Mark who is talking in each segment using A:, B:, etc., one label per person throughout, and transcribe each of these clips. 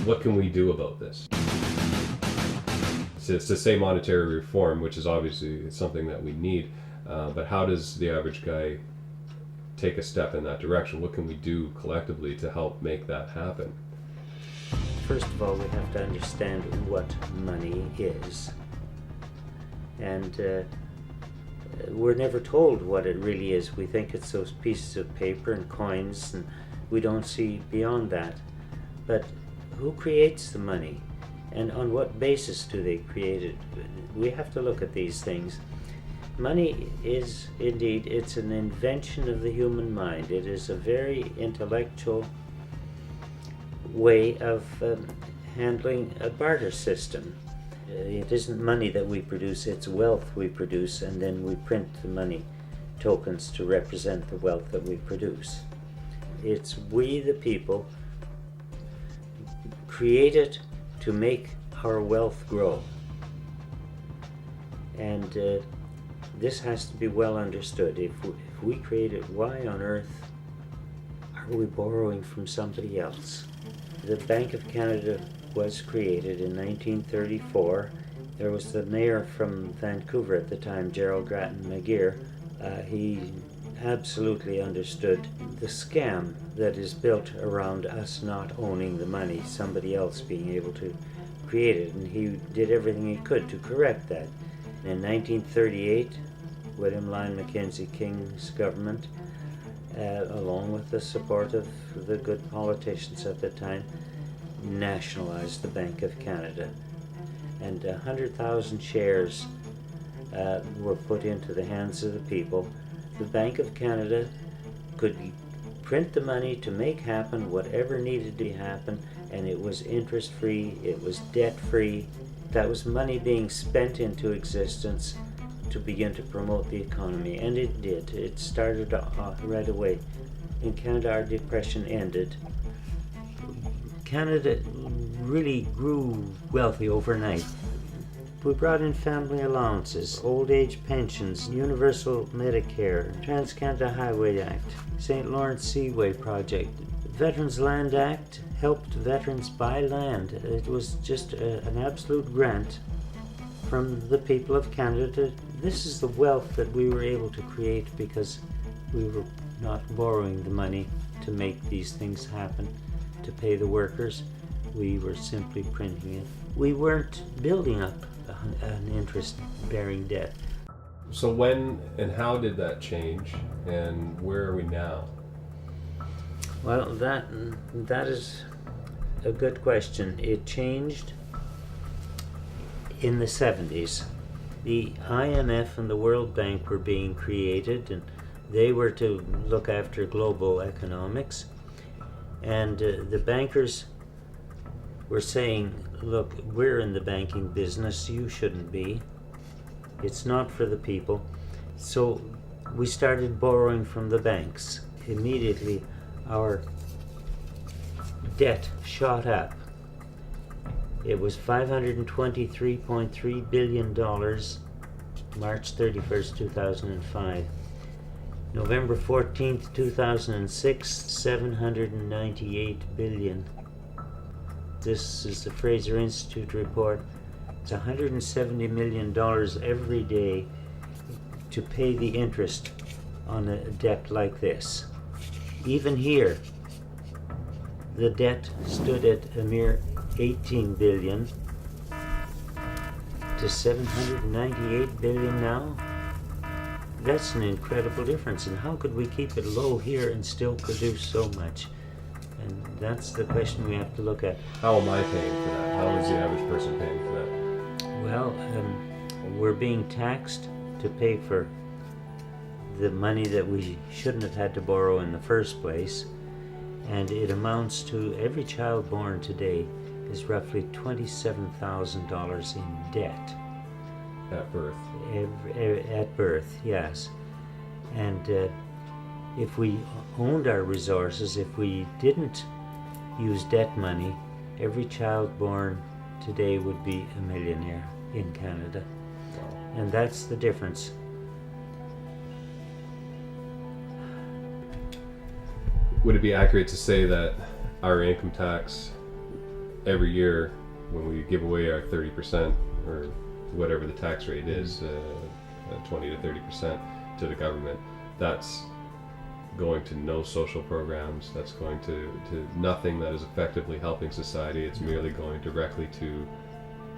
A: What can we do about this? So it's to say monetary reform, which is obviously something that we need, but how does the average guy take a step in that direction? What can we do collectively to help make that happen?
B: First of all, we have to understand what money is. And we're never told what it really is. We think it's those pieces of paper and coins, and we don't see beyond that. But who creates the money? And on what basis do they create it? We have to look at these things. Money is indeed, it's an invention of the human mind. It is a very intellectual way of handling a barter system. It isn't money that we produce, it's wealth we produce, and then we print the money tokens to represent the wealth that we produce. It's we, the people, create it to make our wealth grow. And this has to be well understood. If we create it, why on earth are we borrowing from somebody else? The Bank of Canada was created in 1934. There was the mayor from Vancouver at the time, Gerald Grattan McGeer. He absolutely understood the scam that is built around us not owning the money, somebody else being able to create it, and he did everything he could to correct that. In 1938, William Lyon Mackenzie King's government, along with the support of the good politicians at the time, nationalized the Bank of Canada, and 100,000 shares were put into the hands of the people. The Bank of Canada could print the money to make happen whatever needed to happen, and it was interest-free, it was debt-free. That was money being spent into existence to begin to promote the economy, and it did. It started right away. In Canada, our depression ended. Canada really grew wealthy overnight. We brought in family allowances, old age pensions, universal Medicare, Trans-Canada Highway Act, St. Lawrence Seaway Project. Veterans Land Act helped veterans buy land. It was just an absolute grant from the people of Canada. This is the wealth that we were able to create because we were not borrowing the money to make these things happen, to pay the workers. We were simply printing it. We weren't building up an interest-bearing debt.
A: So when and how did that change, and where are we now?
B: Well, that is a good question. It changed in the 70s. The IMF and the World Bank were being created, and they were to look after global economics. And the bankers were saying, look, we're in the banking business, you shouldn't be. It's not for the people. So we started borrowing from the banks. Immediately, our debt shot up. It was $523.3 billion, March 31st, 2005. November 14th, 2006, $798 billion. This is the Fraser Institute report. It's $170 million every day to pay the interest on a debt like this. Even here, the debt stood at a mere $18 billion to $798 billion now. That's an incredible difference. And how could we keep it low here and still produce so much? And that's the question we have to look at.
A: How am I paying for that? How is the average person paying for that?
B: Well, we're being taxed to pay for the money that we shouldn't have had to borrow in the first place. And it amounts to, every child born today is roughly $27,000 in debt.
A: At birth.
B: At birth, yes. And if we owned our resources, if we didn't use debt money, every child born today would be a millionaire in Canada.
A: Wow.
B: And that's the difference.
A: Would it be accurate to say that our income tax every year when we give away our 30% or whatever the tax rate is, 20 to 30% to the government, that's going to no social programs, that's going to nothing that is effectively helping society. It's merely going directly to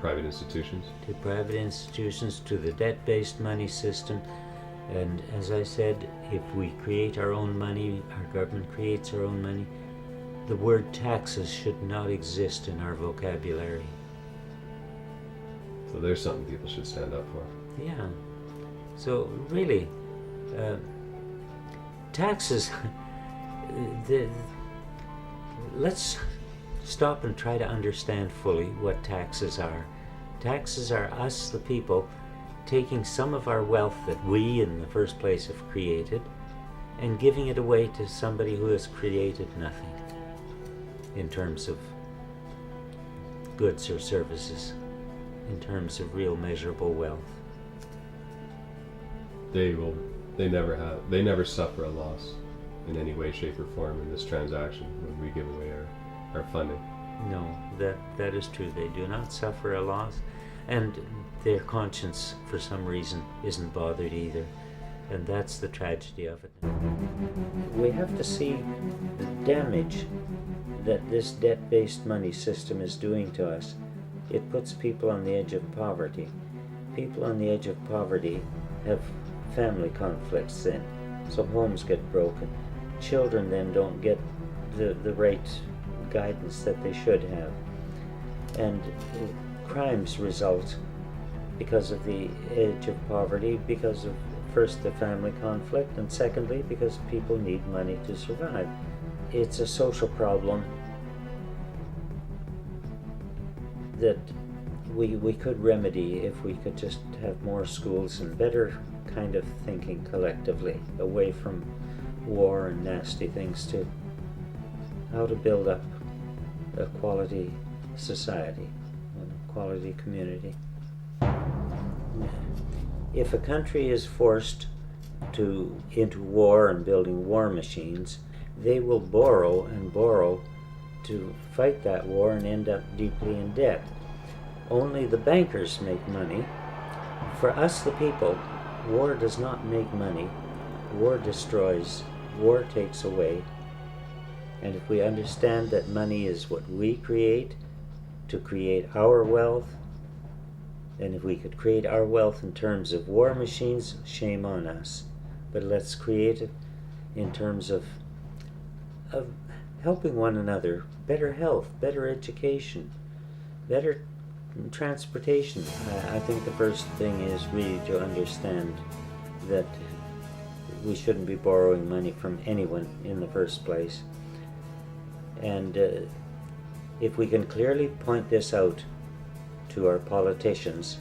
A: private institutions.
B: To private institutions, to the debt-based money system. And as I said, if we create our own money, our government creates our own money, the word taxes should not exist in our vocabulary.
A: So there's something people should stand up for.
B: Yeah. So really, taxes, let's stop and try to understand fully what taxes are. Taxes are us, the people, taking some of our wealth that we in the first place have created and giving it away to somebody who has created nothing in terms of goods or services, in terms of real measurable wealth.
A: They never suffer a loss in any way, shape, or form in this transaction when we give away our funding.
B: No, that is true. They do not suffer a loss, and their conscience, for some reason, isn't bothered either. And that's the tragedy of it. We have to see the damage that this debt-based money system is doing to us. It puts people on the edge of poverty. People on the edge of poverty have family conflicts then, so homes get broken. Children then don't get the right guidance that they should have. And crimes result because of the edge of poverty, because of first the family conflict, and secondly because people need money to survive. It's a social problem that we could remedy if we could just have more schools and better kind of thinking collectively, away from war and nasty things, to how to build up a quality society, a quality community. If a country is forced into war and building war machines, they will borrow and borrow to fight that war and end up deeply in debt. Only the bankers make money. For us, the people, war does not make money. War destroys. War takes away. And if we understand that money is what we create to create our wealth, and if we could create our wealth in terms of war machines, shame on us. But let's create it in terms of helping one another, better health, better education, better transportation. I think the first thing is really to understand that we shouldn't be borrowing money from anyone in the first place. And if we can clearly point this out to our politicians,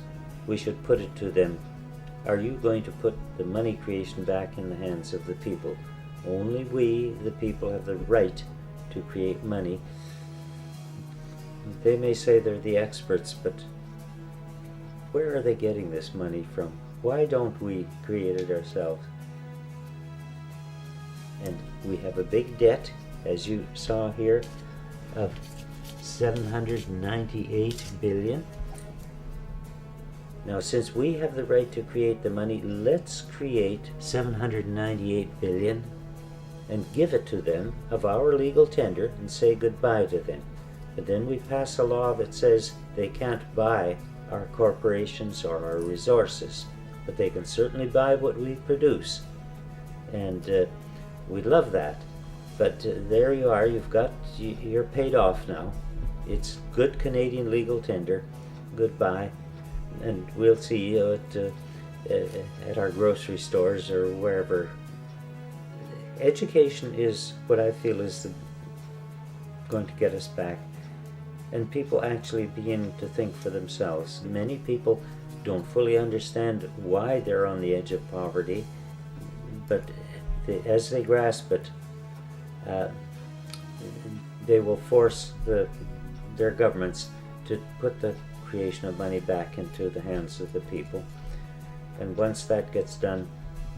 B: we should put it to them. Are you going to put the money creation back in the hands of the people? Only we, the people, have the right to create money. They may say they're the experts, but where are they getting this money from? Why don't we create it ourselves? And we have a big debt, as you saw here, of $798 billion. Now, since we have the right to create the money, let's create $798 billion and give it to them of our legal tender and say goodbye to them. But then we pass a law that says they can't buy our corporations or our resources, but they can certainly buy what we produce. And we love that. But there you are, you're paid off now. It's good Canadian legal tender. Goodbye. And we'll see you at our grocery stores or wherever. Education is what I feel is going to get us back. And people actually begin to think for themselves. Many people don't fully understand why they're on the edge of poverty, but as they grasp it, they will force their governments to put the creation of money back into the hands of the people. And once that gets done,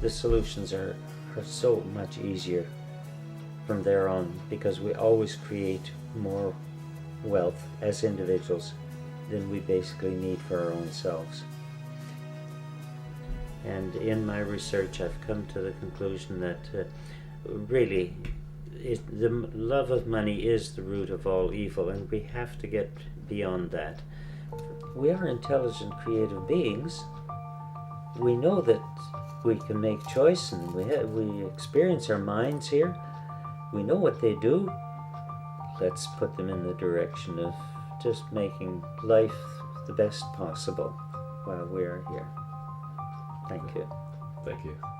B: the solutions are so much easier from there on, because we always create more wealth as individuals than we basically need for our own selves. And in my research, I've come to the conclusion that really the love of money is the root of all evil, and we have to get beyond that. We are intelligent, creative beings. We know that we can make choice, and we experience our minds here. We know what they do. Let's put them in the direction of just making life the best possible while we are here. Thank you.
A: Thank you.